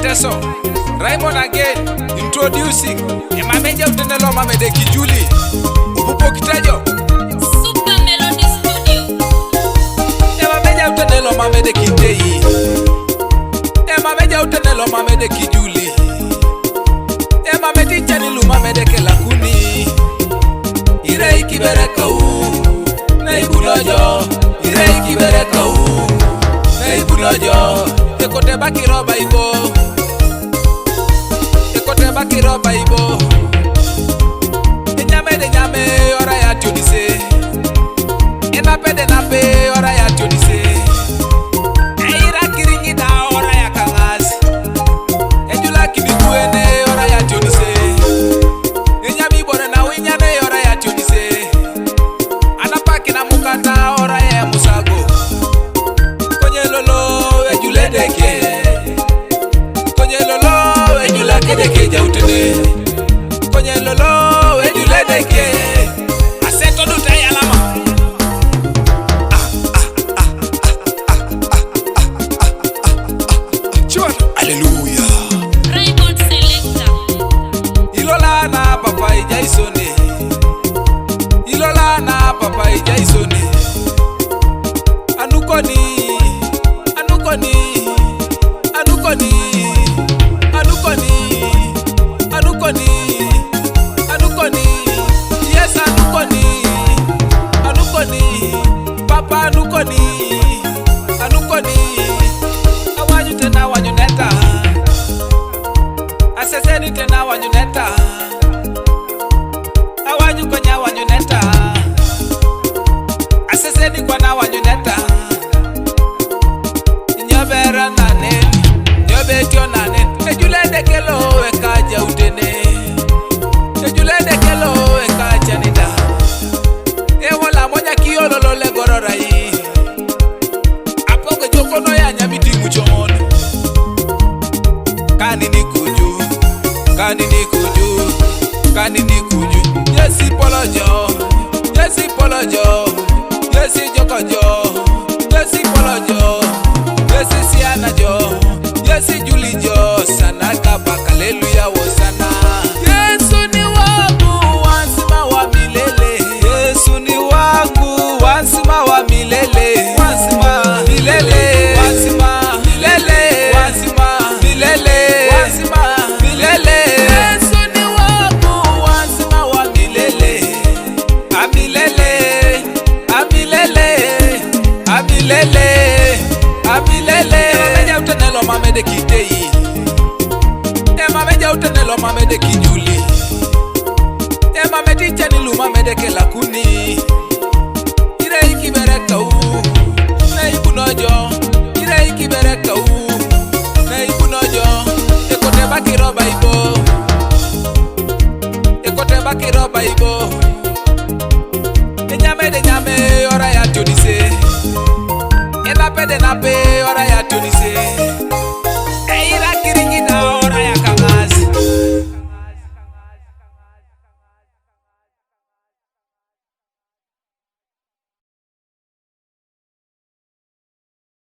Teso. Raymond again, introducing Ejautene lo mame de Kijuli. Upupo kitajo. Super Melody Studio. Ejautene lo mame de Kitei. Ejautene lo mame de Kijuli. Tichani lu mame de Kelakuni. Ire ikiberekau. Neibulojo. Ire ikiberekau. Neibulojo. Ekote bakiroba ibo. Ekote bakiroba ibo. Enyame ora ya tionise. Enape de nape ora ya tionise. Eira kiringi da ora ya kangazi. Ejula kibikuene ora ya tionise. Enyami bore na winyane ora ya tionise. Anapaki na mukata ora ya musago. Konye lolo ejule deke. Konye lolo ejula kedeke Ejautene. Konye lolo ejule deke. Aseto duta ya lama. Hallelujah. Raymond Selector. Ilola na papa Ejautene. Ilola na papa Ejautene. Anukoni. Anukoni. Anukoni. Anukoni. Anukoni. Anukoni. Yes, Anukoni. Anukoni. Papa Anukoni. Anukoni. Awanyu tena wanyuneta. Aseseni tena wanyuneta. Awanyu konya wanyuneta. Aseseni kwa na wanyuneta. Nyobera nane. Nyobetio nane. Ejule dekelo eka Ejautene. Ejule dekelo eka janida. Ewola moja kiololo le gororai. Apoge jokono ya nyamiti muchon. Kanini kuju. Kanini kuju. Kanini kuju. Yesi polojo. Yesi polojo. Yesi jokojo. Yesi polojo. Yesi sianajo. Yesi julijo. Sana kabaka haleluya wosana. Yesu ni wangu wansima wa milele. Yesu ni wangu wansima wa milele. Wansima milele. Wansima milele. Wansima milele. Wansima milele. Yesu ni wangu wansima wa milele. Amilele. Amilele. Amilele. Amilele. Ejautene lo mame de Kitei. Ejautene lo mame de Kijuli. Tichani lu mame de Kelakuni. Ire ikiberekau. Neibunojo. Ire ikiberekau. Neibunojo. Ekote bakiroba ibo. Ekote bakiroba ibo. Enyame ora ya tionise. Enape de nape ora